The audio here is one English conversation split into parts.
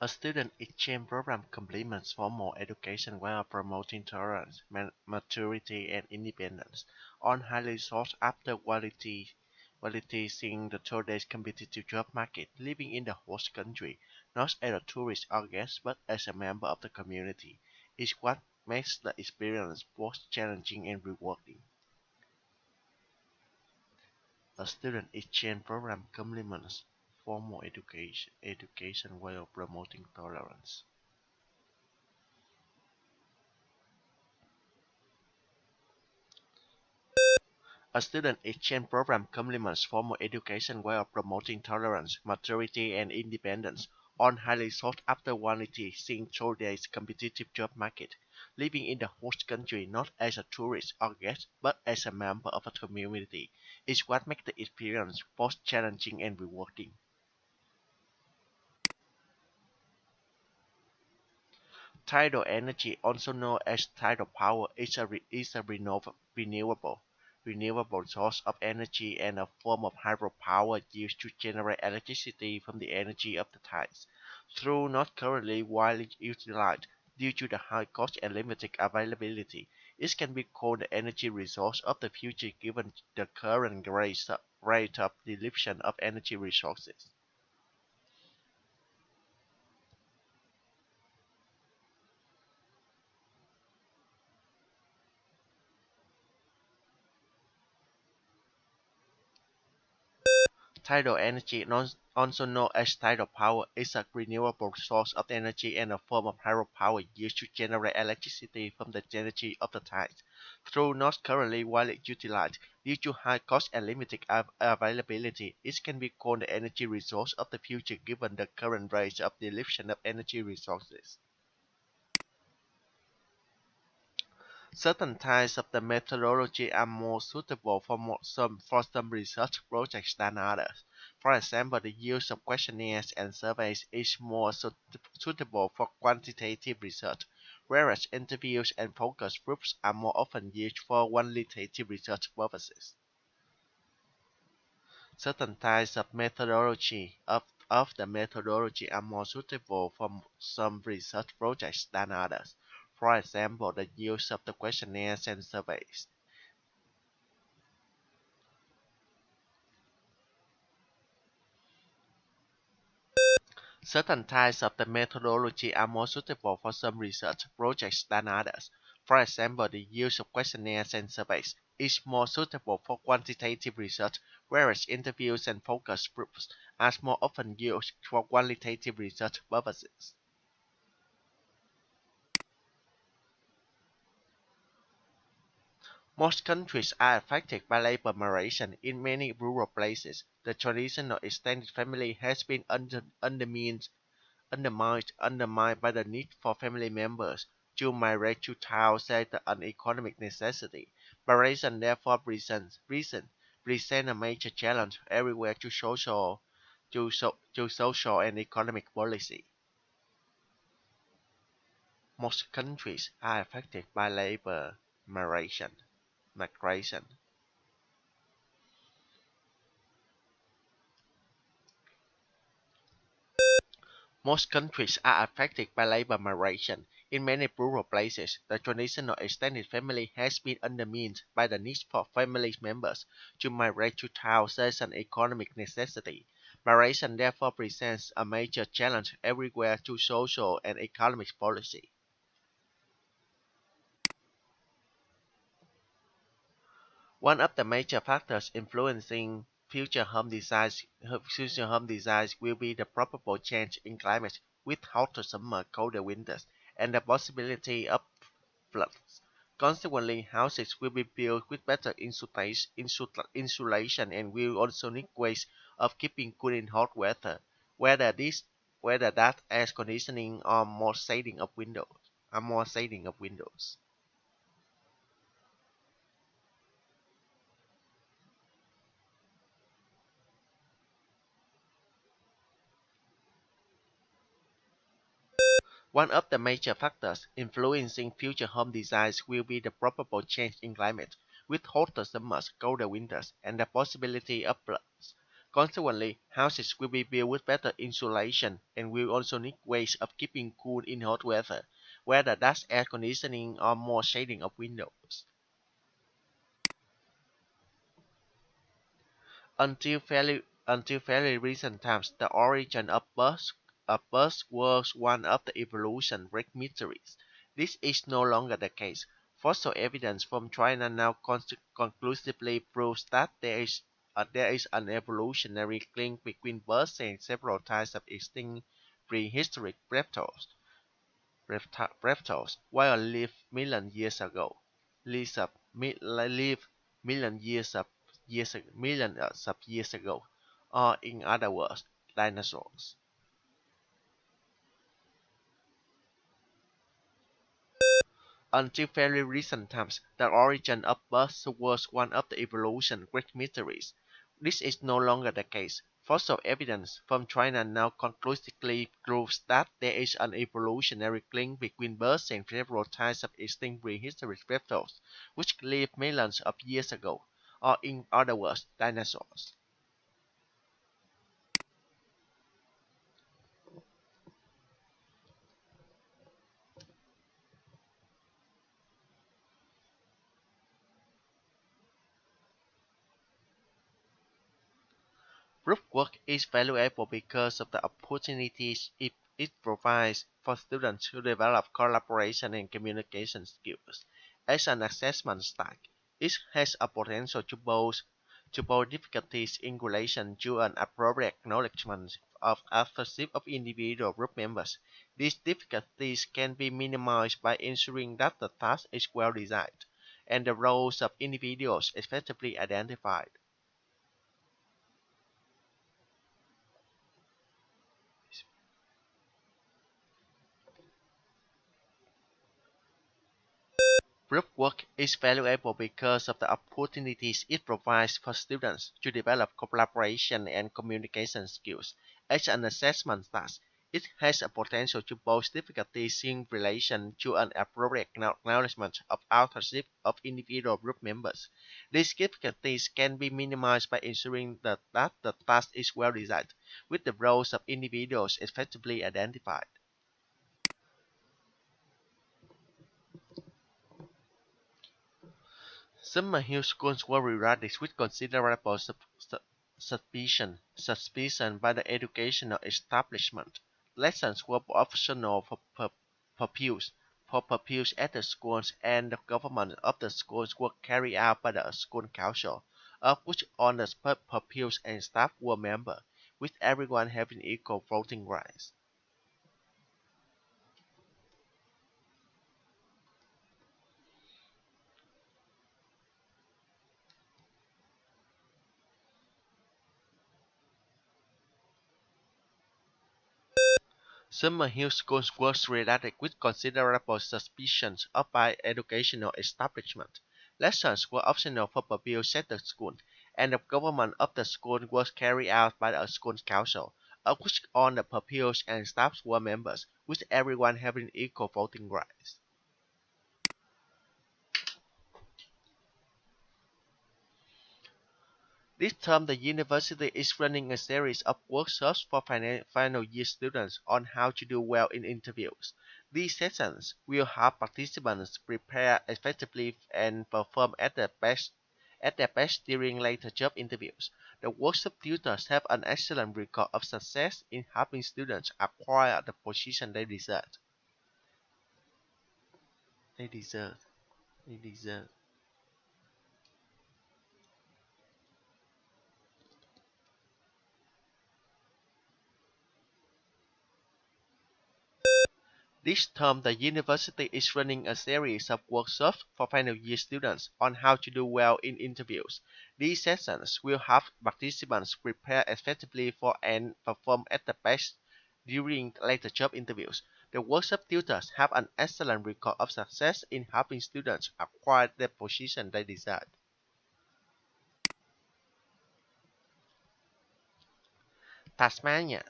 A student exchange program complements formal education while promoting tolerance, maturity, and independence. On highly sought after quality seeing the today's competitive job market, living in the host country, not as a tourist or guest, but as a member of the community, is what makes the experience both challenging and rewarding. A student exchange program complements formal education while promoting tolerance. A student exchange program complements formal education while promoting tolerance, maturity, and independence on highly sought-after quality seen through today's competitive job market, living in the host country not as a tourist or guest, but as a member of a community, is what makes the experience both challenging and rewarding. Tidal energy, also known as tidal power, is a renewable source of energy and a form of hydropower used to generate electricity from the energy of the tides. Though not currently widely utilized due to the high cost and limited availability, it can be called the energy resource of the future given the current rate of depletion of energy resources. Tidal energy, also known as tidal power, is a renewable source of energy and a form of hydropower used to generate electricity from the energy of the tides. Though not currently widely utilized due to high cost and limited availability, it can be called the energy resource of the future given the current rate of depletion of energy resources. Certain types of the methodology are more suitable for some research projects than others. For example, the use of questionnaires and surveys is more suitable for quantitative research, whereas interviews and focus groups are more often used for qualitative research purposes. Certain types of the methodology are more suitable for some research projects than others. For example, the use of the questionnaires and surveys. Certain types of the methodology are more suitable for some research projects than others. For example, the use of questionnaires and surveys is more suitable for quantitative research, whereas interviews and focus groups are more often used for qualitative research purposes. Most countries are affected by labor migration. In many rural places, the traditional extended family has been undermined by the need for family members to migrate to towns as an economic necessity. Migration therefore present a major challenge everywhere to social and economic policy. Most countries are affected by labor migration. migration. Most countries are affected by labor migration. In many rural places, the traditional extended family has been undermined by the need for family members to migrate to towns as an economic necessity. Migration therefore presents a major challenge everywhere to social and economic policy. One of the major factors influencing future home designs will be the probable change in climate with hotter summer, colder winters, and the possibility of floods. Consequently, houses will be built with better insulation and will also need ways of keeping cool in hot weather, whether this whether that air conditioning or more shading of windows. One of the major factors influencing future home designs will be the probable change in climate, with hotter summers, colder winters, and the possibility of floods. Consequently, houses will be built with better insulation and will also need ways of keeping cool in hot weather, whether that's air conditioning or more shading of windows. Until fairly recent times, the origin of birds was one of the evolution great mysteries. This is no longer the case. Fossil evidence from China now conclusively proves that there is an evolutionary link between birds and several types of extinct prehistoric reptiles, while lived million years ago. Lived million millions of years ago, or in other words, dinosaurs. Until fairly recent times, the origin of birds was one of the evolution great mysteries. This is no longer the case. Fossil evidence from China now conclusively proves that there is an evolutionary link between birds and several types of extinct prehistoric reptiles, which lived millions of years ago, or in other words, dinosaurs. Group work is valuable because of the opportunities it provides for students to develop collaboration and communication skills. As an assessment style, it has a potential to both difficulties in relation to an appropriate acknowledgement of authorship of individual group members. These difficulties can be minimized by ensuring that the task is well designed and the roles of individuals effectively identified. Group work is valuable because of the opportunities it provides for students to develop collaboration and communication skills. As an assessment task, it has a potential to pose difficulties in relation to an appropriate acknowledgement of authorship of individual group members. These difficulties can be minimized by ensuring that the task is well designed, with the roles of individuals effectively identified. Summerhill schools were regarded with considerable suspicion by the educational establishment. Lessons were optional pupils, for pupils at the schools, and the government of the schools were carried out by the school council, of which all the pupils and staff were members, with everyone having equal voting rights. Summerhill schools was regarded with considerable suspicion of by educational establishment. Lessons were optional for pupils at the school, and the government of the school was carried out by the school council, of which all the pupils and staff were members, with everyone having equal voting rights. This term the university is running a series of workshops for final year students on how to do well in interviews. These sessions will help participants prepare effectively and perform at their best during later job interviews. The workshop tutors have an excellent record of success in helping students acquire the position they deserve. They deserve. They deserve. This term the university is running a series of workshops for final year students on how to do well in interviews. These sessions will help participants prepare effectively for and perform at the best during later job interviews. The workshop tutors have an excellent record of success in helping students acquire the position they desire. Tasmania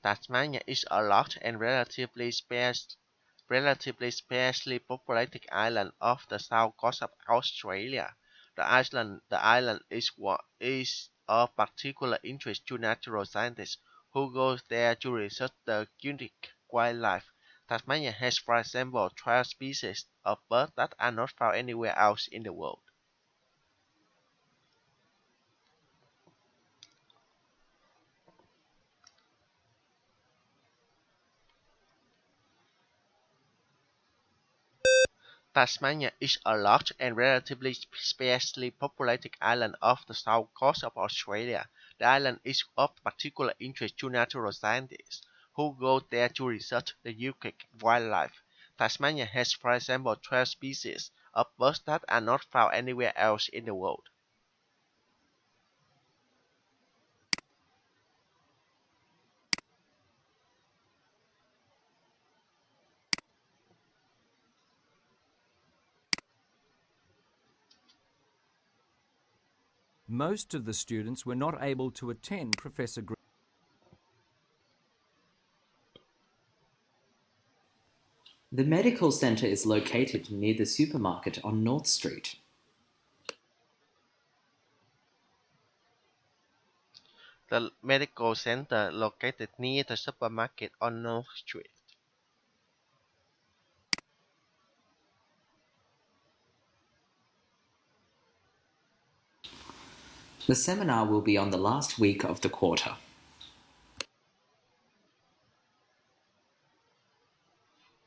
Tasmania is a large and relatively sparsely populated island off the south coast of Australia. The island is of particular interest to natural scientists who go there to research the unique wildlife. Tasmania has, for example, 12 species of birds that are not found anywhere else in the world. Tasmania is a large and relatively sparsely populated island off the south coast of Australia. The island is of particular interest to natural scientists who go there to research the unique wildlife. Tasmania has, for example, 12 species of birds that are not found anywhere else in the world. Most of the students were not able to attend Professor Green's. The medical center is located near the supermarket on North Street. The medical center located near the supermarket on North Street. The seminar will be on the last week of the quarter.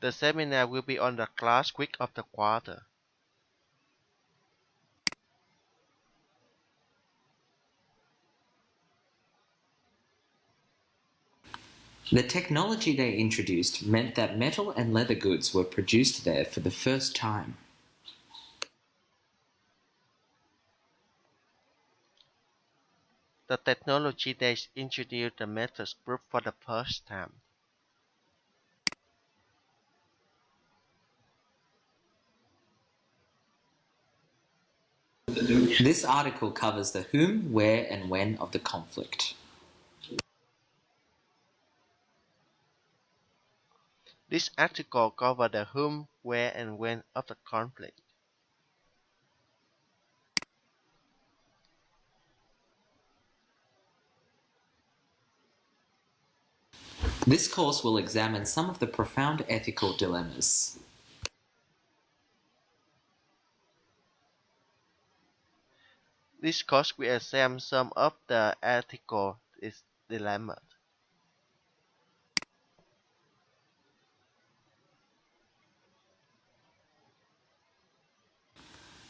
The seminar will be on the last week of the quarter. The technology they introduced meant that metal and leather goods were produced there for the first time. The technology they introduced the metals group for the first time. This article covers the whom, where, and when of the conflict. This article covers the whom, where, and when of the conflict. This course will examine some of the profound ethical dilemmas. This course will examine some of the ethical dilemmas.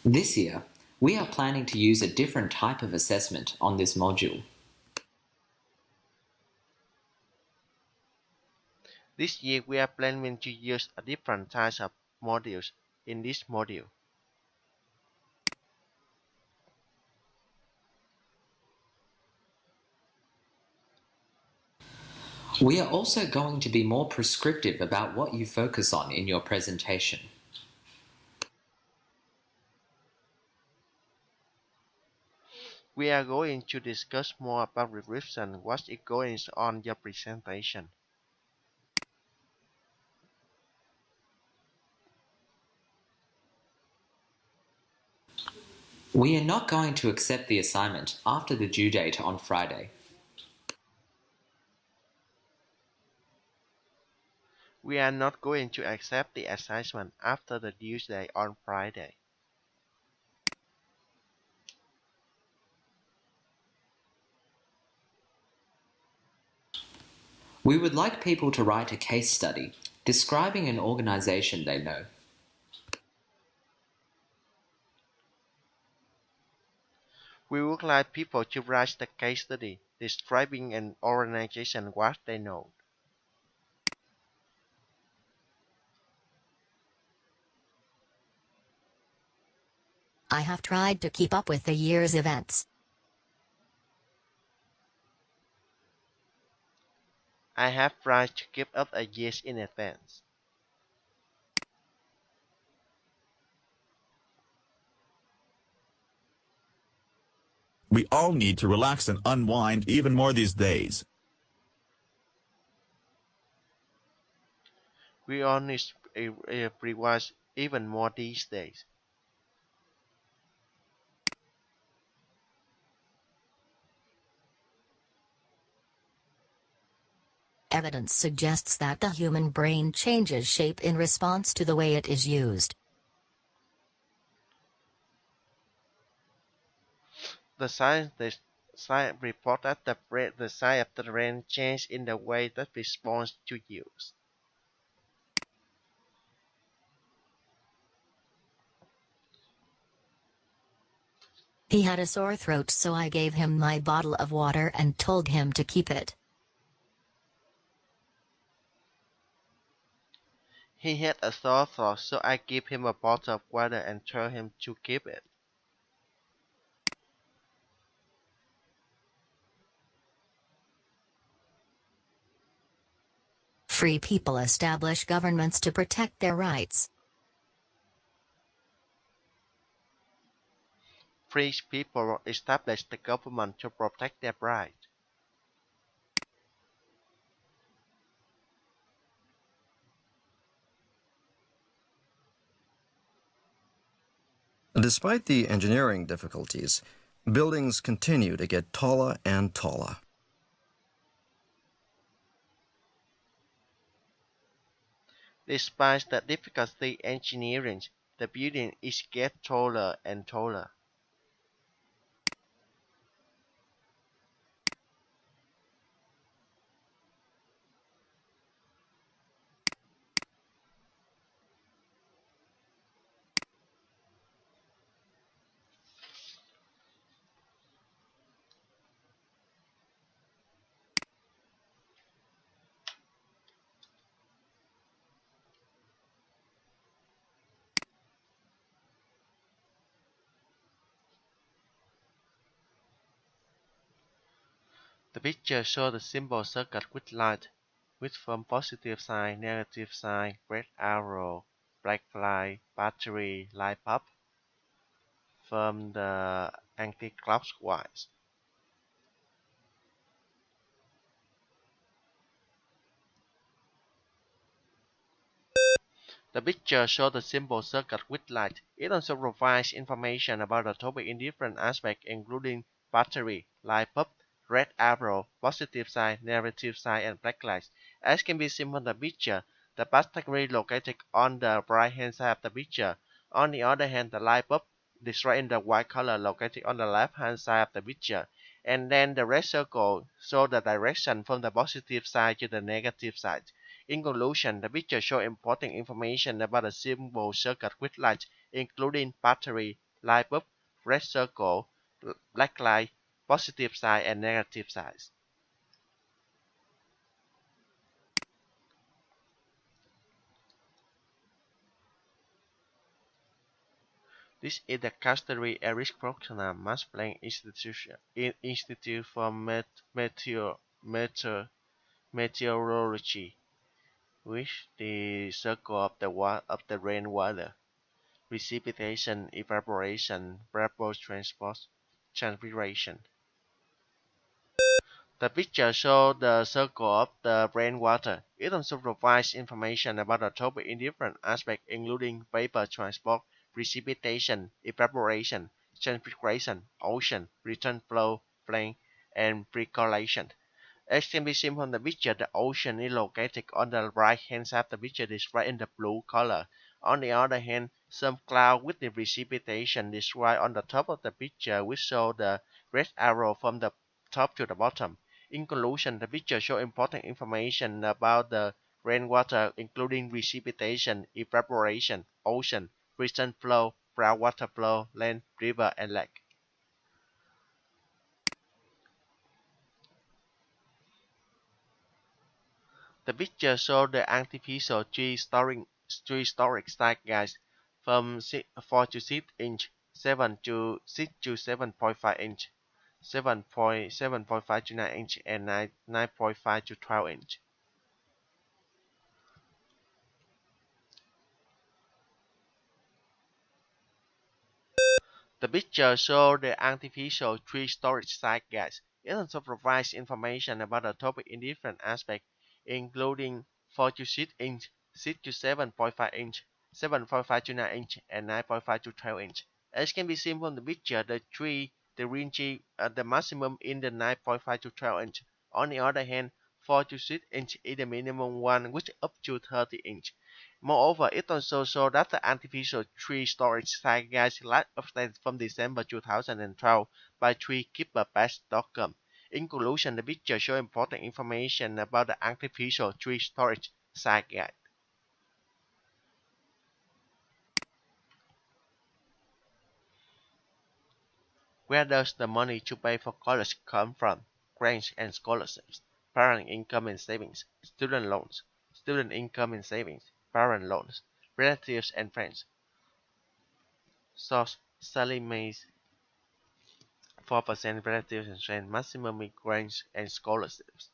This year, we are planning to use a different type of assessment on this module. This year we are planning to use a different type of modules in this module. We are also going to be more prescriptive about what you focus on in your presentation. We are going to discuss more about revision, what is going on your presentation. We are not going to accept the assignment after the due date on Friday. We are not going to accept the assignment after the due date on Friday. We would like people to write a case study describing an organization they know. We would like people to write the case study describing an organization what they know. I have tried to keep up with the year's events. I have tried to keep up a year in advance. We all need to relax and unwind even more these days. We all need a reward even more these days. Evidence suggests that the human brain changes shape in response to the way it is used. The scientists report that the size of the brain changes in the way that responds to use. He had a sore throat, so I gave him my bottle of water and told him to keep it. He had a sore throat, so I gave him a bottle of water and told him to keep it. Free people establish governments to protect their rights. Free people establish the government to protect their rights. Despite the engineering difficulties, buildings continue to get taller and taller. Despite the difficulty engineering, the building is get taller and taller. The picture shows the symbol circuit with light, with from positive sign, negative sign, red arrow, black light, battery, light bulb, from the anti-clockwise. The picture shows the symbol circuit with light. It also provides information about the topic in different aspects, including battery, light bulb, red arrow, positive sign, negative sign, and black light. As can be seen from the picture, the battery located on the right-hand side of the picture. On the other hand, the light bulb described in the white color located on the left-hand side of the picture. And then the red circle shows the direction from the positive side to the negative side. In conclusion, the picture shows important information about the symbol circuit with light, including battery, light bulb, red circle, black light, positive side, and negative side. This is the Castelli Erich Proxima Max Planck Institute for Meteorology, which the circle of the rainwater, precipitation, evaporation, vapor transpiration. The picture shows the circle of the rainwater. It also provides information about the topic in different aspects, including vapor transport, precipitation, evaporation, transpiration, ocean, return flow, flame, and percolation. As can be seen from the picture, the ocean is located on the right-hand side of the picture described in the blue color. On the other hand, some cloud with the precipitation described on the top of the picture which show the red arrow from the top to the bottom. In conclusion, the picture shows important information about the rainwater, including precipitation, evaporation, ocean, return flow, groundwater flow, land, river, and lake. The picture shows the artificial three-storic staircase from 4 to 6 inch, 7 to 6 to 7.5 inch, 7.5 to 9 inch, and 9.5 to 12 inch. The picture shows the artificial three-storied staircase. It also provides information about the topic in different aspects, including 4 to 6 inch, 6 to 7.5 inch, 7.5 to 9 inch, and 9.5 to 12 inch. As can be seen from the picture, the range the maximum in the 9.5 to 12 inch. On the other hand, 4 to 6 inch is the minimum one, which up to 30 inch. Moreover, it also shows that the artificial tree storage site guide last updated from December 2012 by treekeeperbest.com. In conclusion, the picture shows important information about the artificial tree storage site guide. Where does the money to pay for college come from? Grants and scholarships, parent income and savings, student loans, student income and savings, parent loans, relatives and friends. Source: Sallie Mae 4% relatives and friends, maximum grants and scholarships.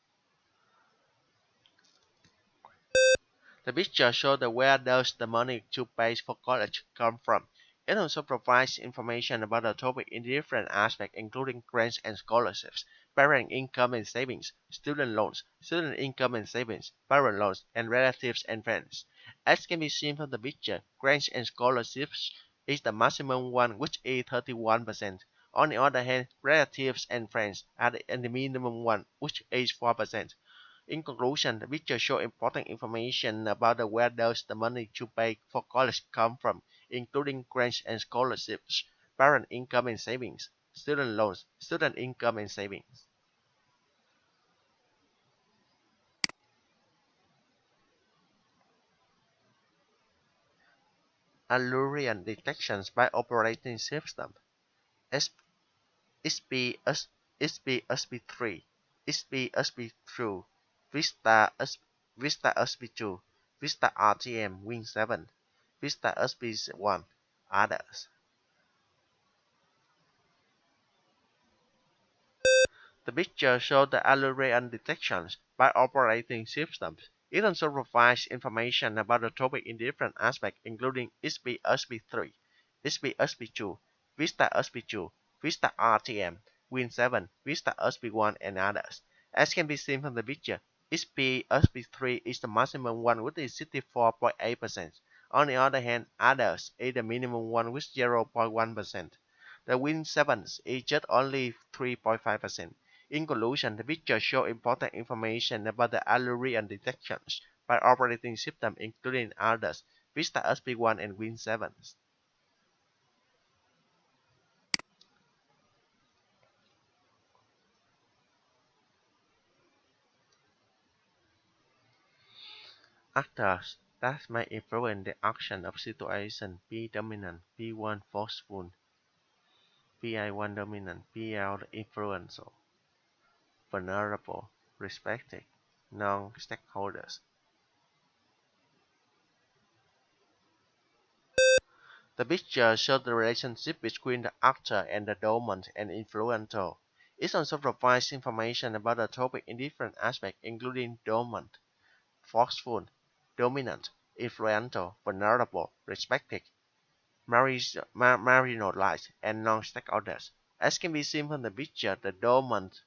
The picture shows where does the money to pay for college come from. It also provides information about the topic in different aspects, including grants and scholarships, parent income and savings, student loans, student income and savings, parent loans, and relatives and friends. As can be seen from the picture, grants and scholarships is the maximum one, which is 31%. On the other hand, relatives and friends are the minimum one, which is 4%. In conclusion, the picture shows important information about where does the money to pay for college come from, including grants and scholarships, parent income and savings, student loans, student income and savings. Allurian detections by operating system. SB-SB3, SB-SB2, Vista SB2, Vista RTM Win7, Vista SB1, others. The picture shows the Allurian detections by operating systems. It also provides information about the topic in different aspects, including SB-SB3, SB-SB2, Vista SB2, Vista RTM, Win7, Vista SB1, and others. As can be seen from the picture, SB-SB3 is the maximum one with 64.8%. On the other hand, others is the minimum one with 0.1%. The Win7 is just only 3.5%. In conclusion, the picture shows important information about the Allurian detections by operating system, including others, Vista SB1 and Win7. Actors that may influence the action of situation: P dominant, P1 forceful, PI1 dominant, PL influential, vulnerable, respected, non-stakeholders. The picture shows the relationship between the actor and the dominant and influential. It also provides information about the topic in different aspects, including dominant, forceful, dominant, influential, vulnerable, respected, marginalized, and non-stakeholders. As can be seen from the picture, the dominant,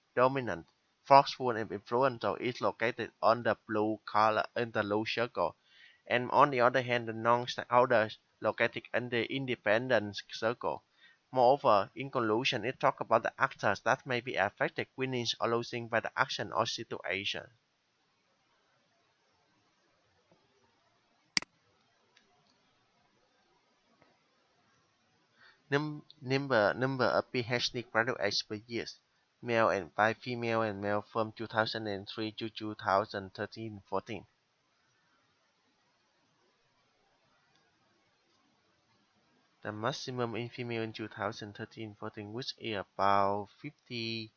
forceful, and influential is located on the blue color in the blue circle, and on the other hand, the non-stakeholders located in the independent circle. Moreover, in conclusion, it talks about the actors that may be affected, winning or losing by the action or situation. Number of PhD graduates per year, male and by female and male from 2003 to 2013-14. The maximum in female in 2013-14, which is about 45%.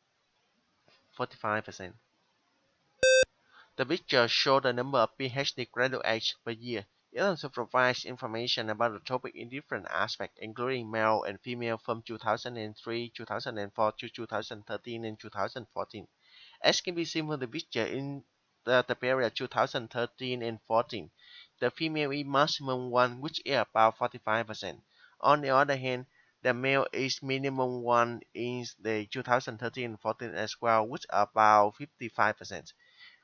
The picture shows the number of PhD graduates per year. It also provides information about the topic in different aspects, including male and female from 2003, 2004 to 2013 and 2014. As can be seen from the picture in the period 2013 and 14, the female is maximum one, which is about 45%. On the other hand, the male is minimum one in the 2013 and 14 as well, which is about 55%.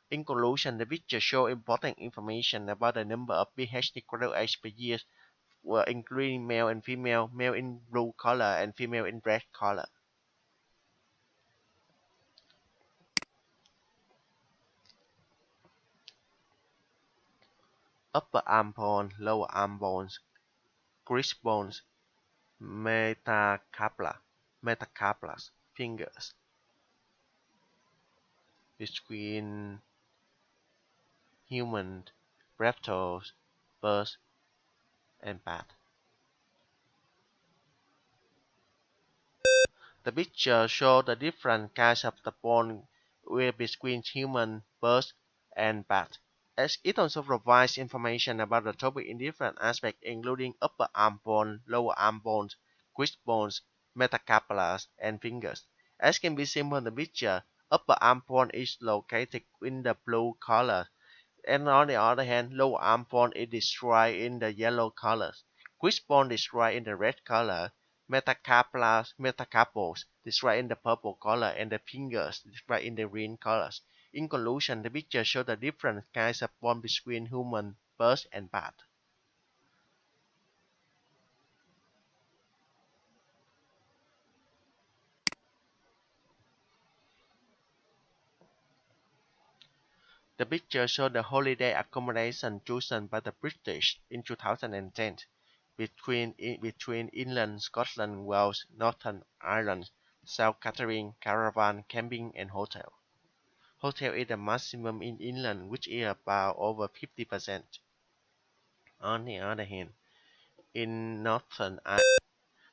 In conclusion, the picture shows important information about the number of PhD graduates per year, including male and female, male in blue color and female in red color. upper arm bone, lower arm bones, grist bones, metacarpals, fingers, between human, reptiles, birds, and bats. The picture shows the different kinds of the bone between human, birds, and bats. As it also provides information about the topic in different aspects, including upper arm bone, lower arm bones, grist bones, metacarpals, and fingers. As can be seen from the picture, upper arm bone is located in the blue color, and on the other hand, lower arm bone is described in the yellow color. Grist bone described in the red color, metacarpals described in the purple color, and the fingers described in the green colors. In conclusion, the picture shows the different kinds of bond between human, birds, and bats. The picture shows the holiday accommodation chosen by the British in 2010 between England, Scotland, Wales, Northern Ireland, South Catherine, caravan, camping, and hotel. Hotel is the maximum in England, which is about over 50%. On the other hand, in Northern Ireland,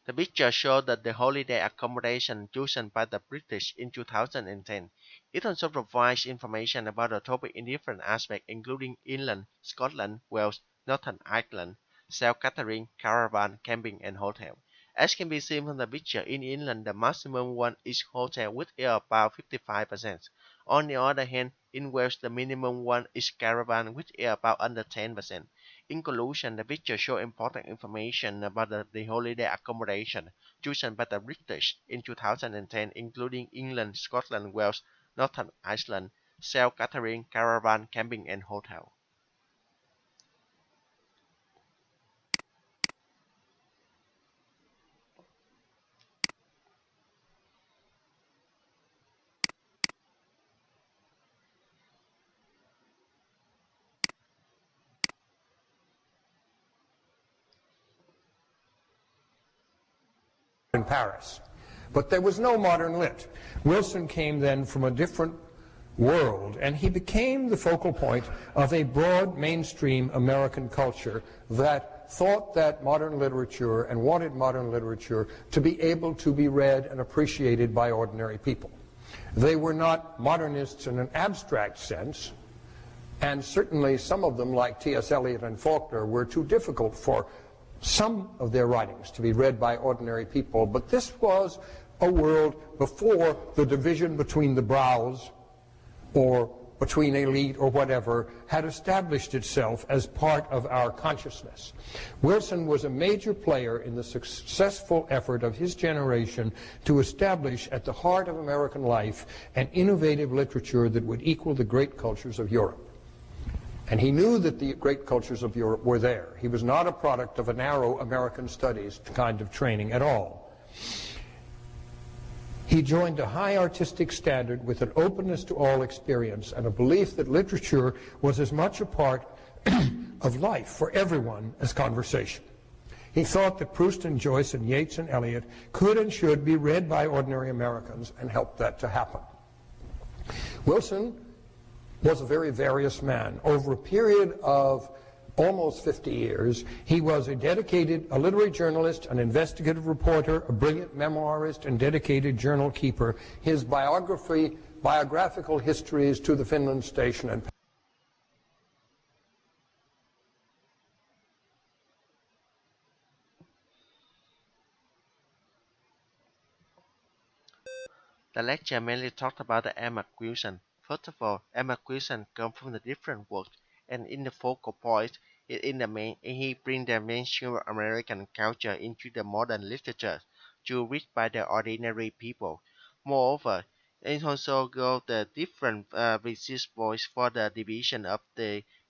the picture shows that the holiday accommodation chosen by the British in 2010. It also provides information about the topic in different aspects, including England, Scotland, Wales, Northern Ireland, South Catherine, caravan, camping, and hotel. As can be seen from the picture, in England the maximum one is hotel, which is about 55%. On the other hand, in Wales the minimum one is caravan, which is about under 10%. In conclusion, the picture shows important information about the holiday accommodation chosen by the British in 2010, including England, Scotland, Wales, Northern Ireland, South Catherine, caravan, camping, and hotel. In Paris. But there was no modern lit. Wilson came then from a different world, and he became the focal point of a broad mainstream American culture that thought that modern literature and wanted modern literature to be able to be read and appreciated by ordinary people. They were not modernists in an abstract sense, and certainly some of them, like T.S. Eliot and Faulkner, were too difficult for some of their writings to be read by ordinary people. But this was a world before the division between the brows or between elite or whatever had established itself as part of our consciousness. Wilson was a major player in the successful effort of his generation to establish at the heart of American life an innovative literature that would equal the great cultures of Europe. And he knew that the great cultures of Europe were there. He was not a product of a narrow American studies kind of training at all. He joined a high artistic standard with an openness to all experience and a belief that literature was as much a part of life for everyone as conversation. He thought that Proust and Joyce and Yeats and Eliot could and should be read by ordinary Americans and help that to happen. Wilson was a very various man. Over a period of almost 50 years, he was a literary journalist, an investigative reporter, a brilliant memoirist, and dedicated journal keeper. His biographical histories to the Finland Station and The lecture mainly talked about the Emma Wilson. First of all, Emma Wilson comes from the different works, and in the focal point is in the main, he brings the mainstream American culture into the modern literature to read by the ordinary people. Moreover, it also goes the different precise voice for the division of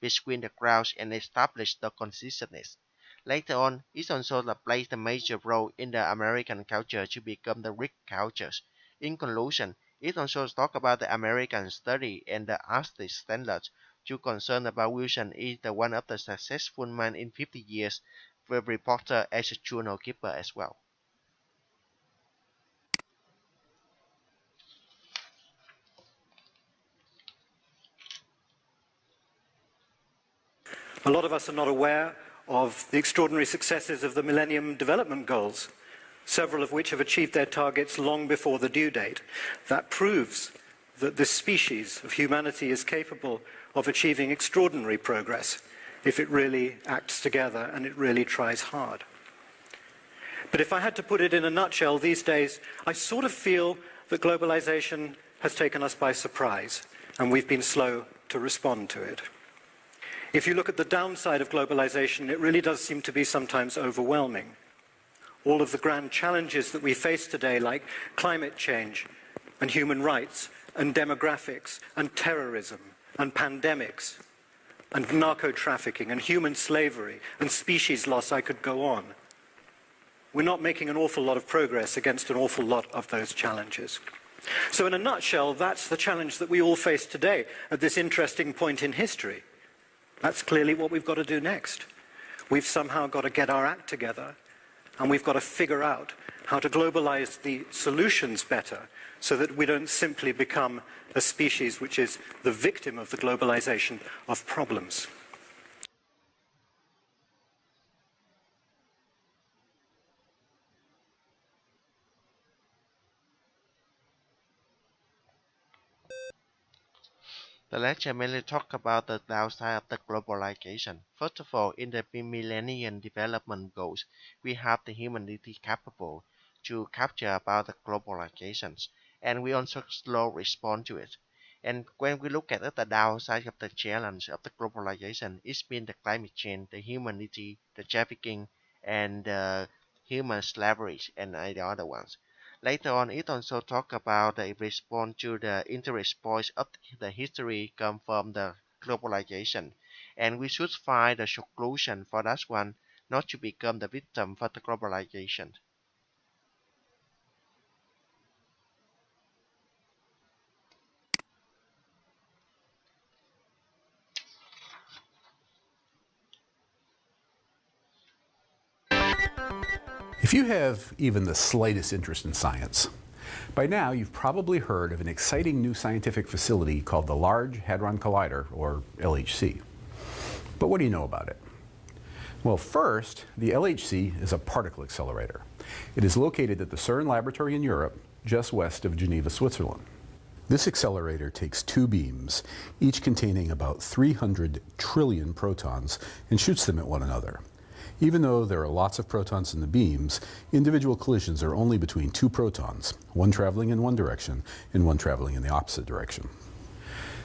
between the crowds and establish the consciousness. Later on, it also plays a major role in the American culture to become the rich cultures. In conclusion, it also talks about the American study and the artistic standards to concern about Wilson is the one of the successful man in 50 years, the reporter as a journal keeper as well. A lot of us are not aware of the extraordinary successes of the Millennium Development Goals, several of which have achieved their targets long before the due date. That proves that this species of humanity is capable of achieving extraordinary progress if it really acts together and it really tries hard. But if I had to put it in a nutshell these days, I sort of feel that globalization has taken us by surprise, and we've been slow to respond to it. If you look at the downside of globalization, it really does seem to be sometimes overwhelming. All of the grand challenges that we face today, like climate change and human rights and demographics and terrorism and pandemics and narco-trafficking and human slavery and species loss, I could go on. We're not making an awful lot of progress against an awful lot of those challenges. So in a nutshell, that's the challenge that we all face today at this interesting point in history. That's clearly what we've got to do next. We've somehow got to get our act together, and we've got to figure out how to globalize the solutions better so that we don't simply become a species which is the victim of the globalization of problems. The lecture mainly talks about the downside of the globalization. First of all, in the Millennium Development Goals, we have the humanity capable to capture about the globalization, and we also slow respond to it. And when we look at the downside of the challenge of the globalization, it's been the climate change, the humanity, the trafficking, and the human slavery, and the other ones. Later on, it also talks about the response to the interest points of the history come from the globalization, and we should find a solution for that one, not to become the victim for the globalization. If you have even the slightest interest in science, by now you've probably heard of an exciting new scientific facility called the Large Hadron Collider, or LHC. But what do you know about it? Well, first, the LHC is a particle accelerator. It is located at the CERN laboratory in Europe, just west of Geneva, Switzerland. This accelerator takes two beams, each containing about 300 trillion protons, and shoots them at one another. Even though there are lots of protons in the beams, individual collisions are only between two protons, one traveling in one direction and one traveling in the opposite direction.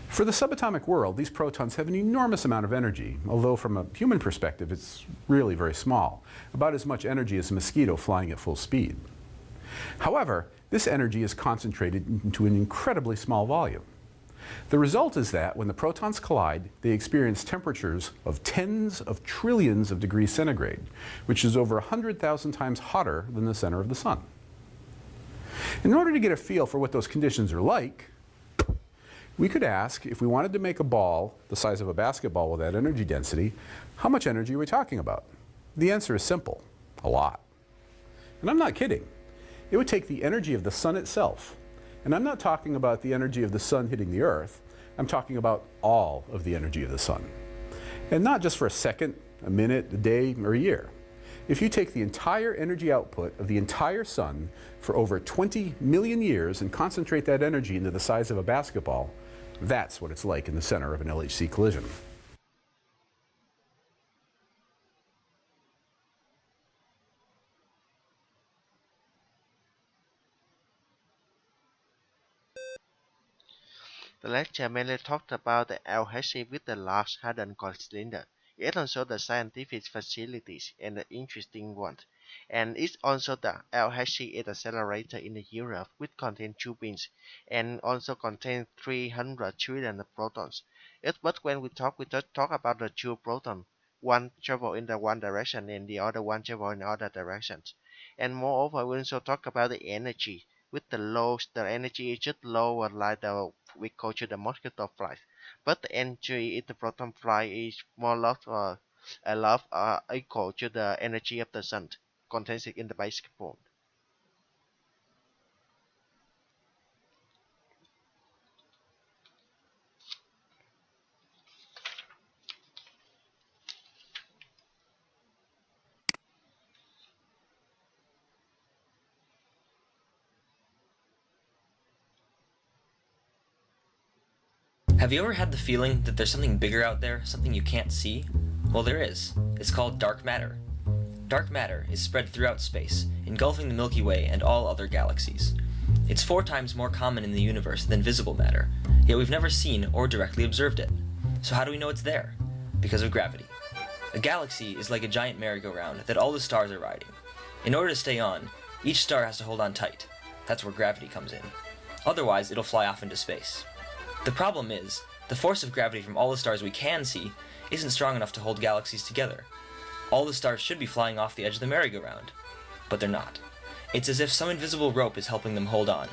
For the subatomic world, these protons have an enormous amount of energy, although from a human perspective it's really very small, about as much energy as a mosquito flying at full speed. However, this energy is concentrated into an incredibly small volume. The result is that when the protons collide, they experience temperatures of tens of trillions of degrees centigrade, which is over 100,000 times hotter than the center of the sun. In order to get a feel for what those conditions are like, we could ask, if we wanted to make a ball the size of a basketball with that energy density, how much energy are we talking about? The answer is simple: a lot. And I'm not kidding. It would take the energy of the sun itself. And I'm not talking about the energy of the sun hitting the earth. I'm talking about all of the energy of the sun. And not just for a second, a minute, a day, or a year. If you take the entire energy output of the entire sun for over 20 million years and concentrate that energy into the size of a basketball, that's what it's like in the center of an LHC collision. The lecture mainly talked about the LHC with the Large Hadron Collider. It also the scientific facilities and the interesting ones. And it's also the LHC is accelerator in Europe, which contains two beams and also contains 300 trillion protons. But when we just talk about the two protons. One travel in the one direction and the other one travel in the other directions. And moreover, we also talk about the energy. With the energy is just lower like we call it the mosquito flight. but the energy in the proton flight is more equal to the energy of the sun contained in the basketball. Have you ever had the feeling that there's something bigger out there, something you can't see? Well, there is. It's called dark matter. Dark matter is spread throughout space, engulfing the Milky Way and all other galaxies. It's 4 times more common in the universe than visible matter, yet we've never seen or directly observed it. So how do we know it's there? Because of gravity. A galaxy is like a giant merry-go-round that all the stars are riding. In order to stay on, each star has to hold on tight. That's where gravity comes in. Otherwise, it'll fly off into space. The problem is, the force of gravity from all the stars we can see isn't strong enough to hold galaxies together. All the stars should be flying off the edge of the merry-go-round, but they're not. It's as if some invisible rope is helping them hold on.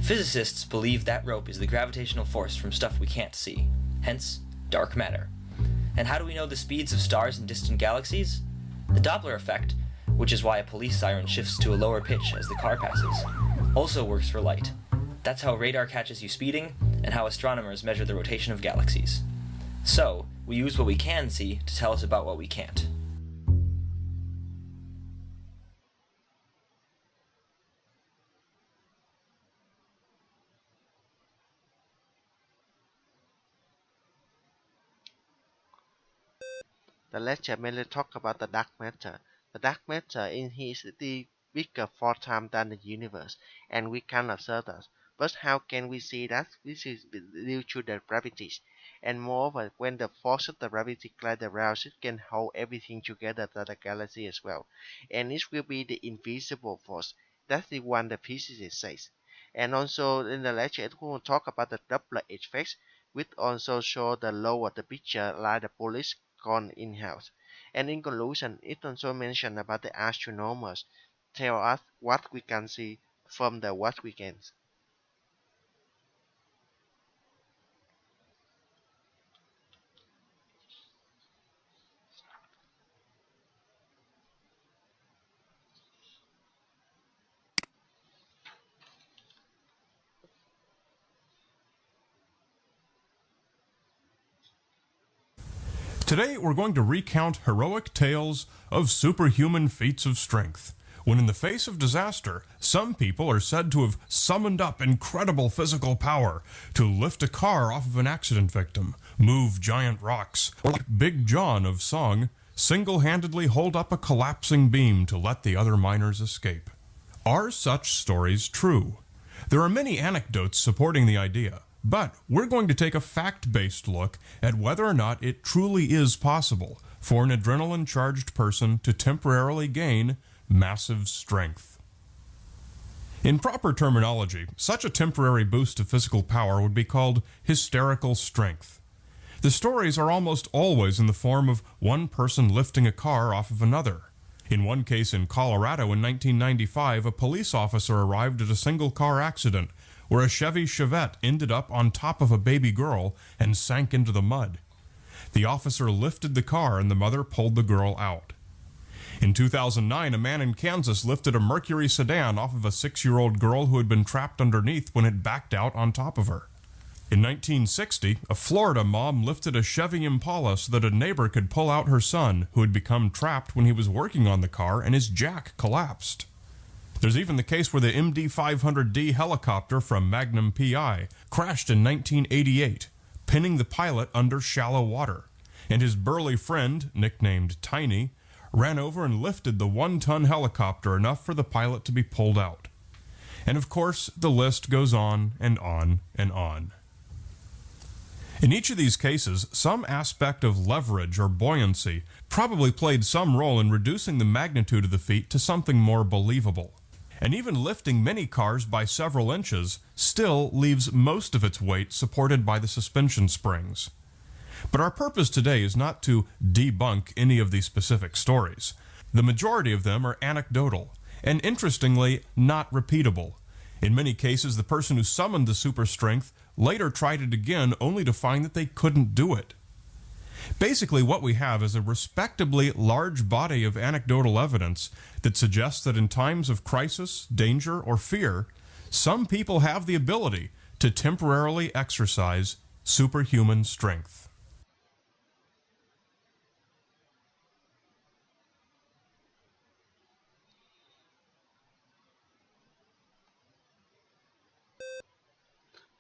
Physicists believe that rope is the gravitational force from stuff we can't see, hence dark matter. And how do we know the speeds of stars in distant galaxies? The Doppler effect, which is why a police siren shifts to a lower pitch as the car passes, also works for light. That's how radar catches you speeding, and how astronomers measure the rotation of galaxies. So, we use what we can see to tell us about what we can't. The lecture mainly talks about the dark matter. The dark matter is bigger 4 times than the universe, and we can observe that. But how can we see that? This is due to the gravity. And moreover, when the force of the gravity glides around, it can hold everything together to the galaxy as well. And it will be the invisible force. That's the one the physicist says. And also in the lecture, it will talk about the Doppler effect, which also show the lower the picture like the police gone in-house. And in conclusion, it also mentioned about the astronomers tell us what we can see from the what we can't. Today we're going to recount heroic tales of superhuman feats of strength. When in the face of disaster, some people are said to have summoned up incredible physical power to lift a car off of an accident victim, move giant rocks, or like Big John of Song, single-handedly hold up a collapsing beam to let the other miners escape. Are such stories true? There are many anecdotes supporting the idea. But we're going to take a fact-based look at whether or not it truly is possible for an adrenaline-charged person to temporarily gain massive strength. In proper terminology, such a temporary boost of physical power would be called hysterical strength. The stories are almost always in the form of one person lifting a car off of another. In one case in Colorado in 1995, a police officer arrived at a single-car accident where a Chevy Chevette ended up on top of a baby girl and sank into the mud. The officer lifted the car and the mother pulled the girl out. In 2009, a man in Kansas lifted a Mercury sedan off of a 6-year-old girl who had been trapped underneath when it backed out on top of her. In 1960, a Florida mom lifted a Chevy Impala so that a neighbor could pull out her son, who had become trapped when he was working on the car and his jack collapsed. There's even the case where the MD-500D helicopter from Magnum PI crashed in 1988, pinning the pilot under shallow water, and his burly friend, nicknamed Tiny, ran over and lifted the 1-ton helicopter enough for the pilot to be pulled out. And of course, the list goes on and on and on. In each of these cases, some aspect of leverage or buoyancy probably played some role in reducing the magnitude of the feat to something more believable. And even lifting many cars by several inches still leaves most of its weight supported by the suspension springs. But our purpose today is not to debunk any of these specific stories. The majority of them are anecdotal, and interestingly, not repeatable. In many cases, the person who summoned the super strength later tried it again only to find that they couldn't do it. Basically, what we have is a respectably large body of anecdotal evidence that suggests that in times of crisis, danger, or fear, some people have the ability to temporarily exercise superhuman strength.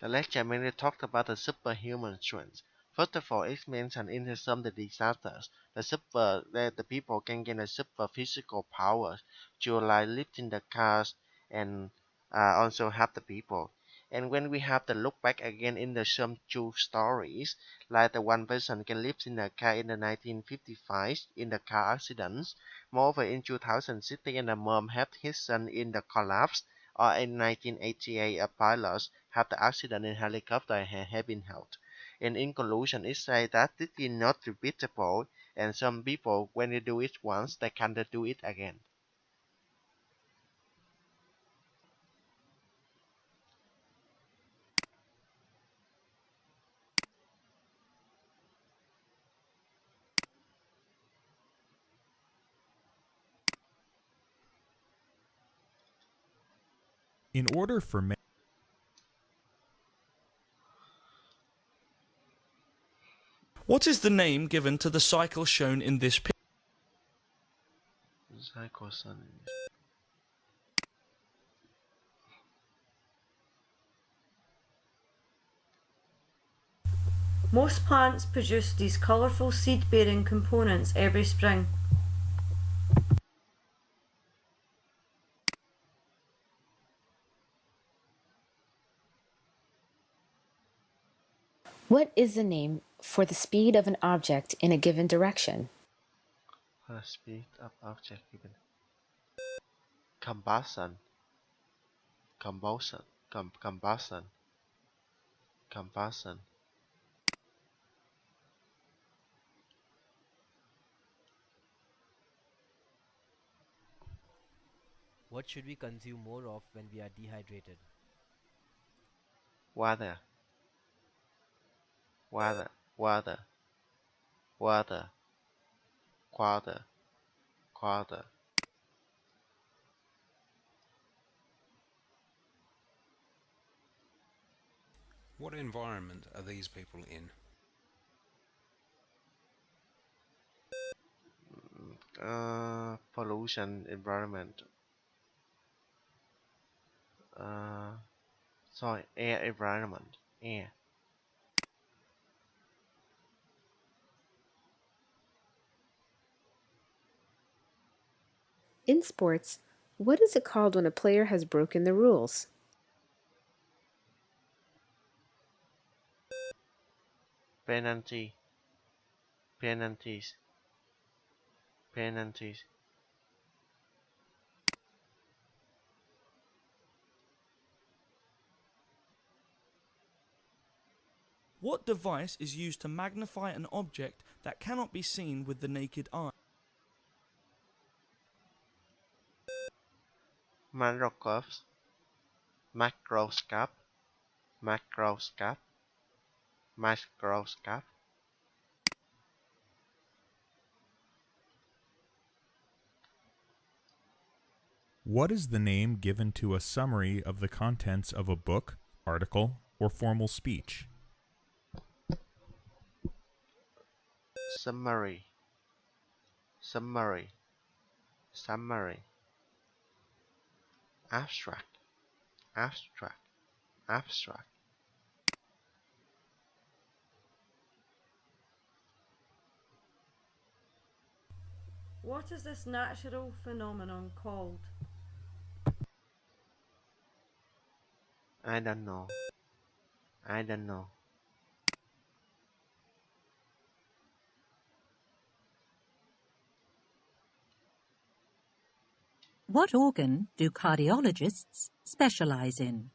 The lecture mainly talked about the superhuman strength. First of all, it mentioned in some of the disasters, the people can gain a super physical power to like lifting the cars and also help the people. And when we have the look back again in the some true stories, like the one person can live in a car in the 1955 in the car accidents. Moreover, in 2016, and the mom had his son in the collapse. Or in 1988, a pilot had the accident in helicopter and had been helped. And in conclusion, it says that this is not repeatable, and some people, when they do it once, they can't do it again. In order for men What is the name given to the cycle shown in this picture? Most plants produce these colourful seed-bearing components every spring. What is the name for the speed of an object in a given direction? Speed of object given. Combustion. Combustion. Combustion. Combustion. What should we consume more of when we are dehydrated? Water. Water. Water. Water. Water. Water. What environment are these people in? Pollution environment. Air environment. Air. In sports, what is it called when a player has broken the rules? Penalty. Penalties. Penalties. What device is used to magnify an object that cannot be seen with the naked eye? Microscope. Microscope. Microscope. Microscope. What is the name given to a summary of the contents of a book, article, or formal speech? Summary. Summary. Summary. Abstract. Abstract. Abstract. What is this natural phenomenon called? I don't know. I don't know. What organ do cardiologists specialize in?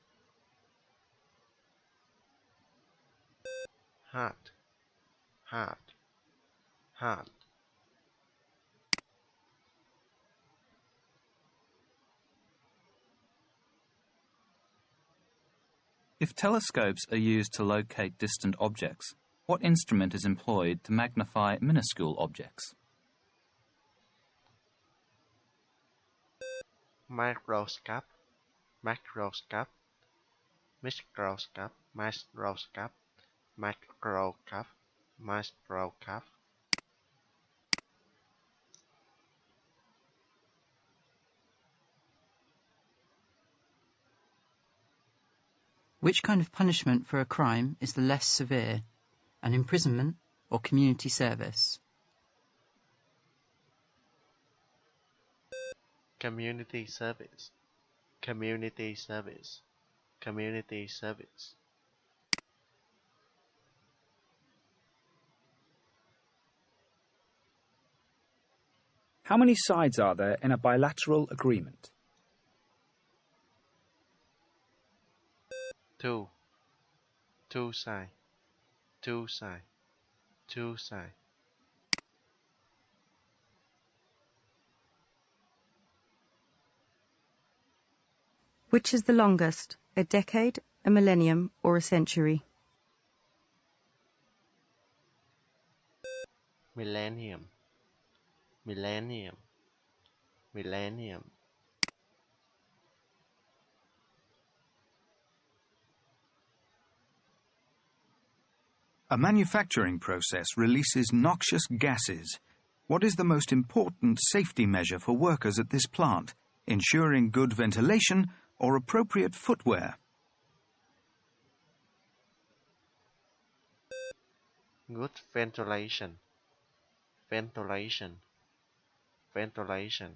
Heart. Heart. Heart. If telescopes are used to locate distant objects, what instrument is employed to magnify minuscule objects? Microscope, microscope, microscope, microscope, microscope, microscope. Which kind of punishment for a crime is the less severe, an imprisonment or community service? Community service, community service, community service. How many sides are there in a bilateral agreement? 2. 2 sides, 2 sides, 2 sides. Which is the longest, a decade, a millennium, or a century? Millennium, millennium, millennium. A manufacturing process releases noxious gases. What is the most important safety measure for workers at this plant? Ensuring good ventilation or appropriate footwear? Good ventilation, ventilation, ventilation.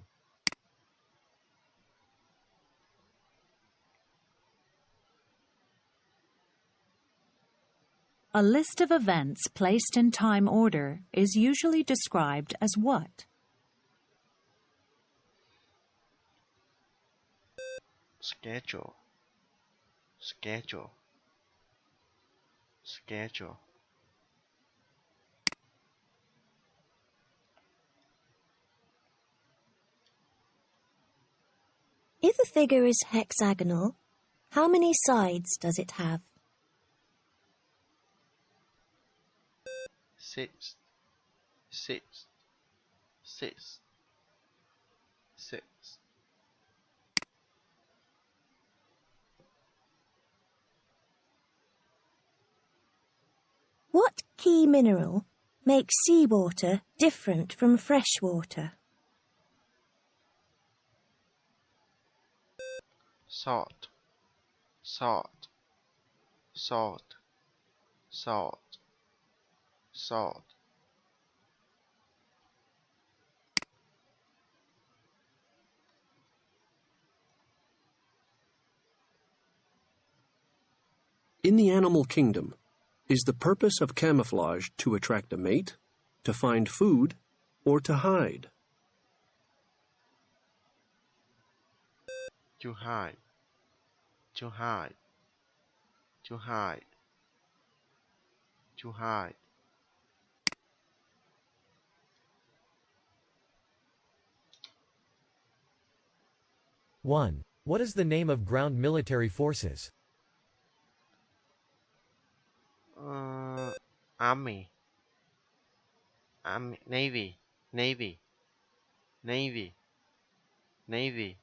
A list of events placed in time order is usually described as what? Schedule, schedule, schedule. If a figure is hexagonal, how many sides does it have? 6, 6, 6, 6. What key mineral makes seawater different from fresh water? Salt, salt, salt, salt, salt. In the animal kingdom, is the purpose of camouflage to attract a mate, to find food, or to hide? To hide, to hide, to hide, to hide. One. What is the name of ground military forces? Army, Navy, Navy, Navy, Navy.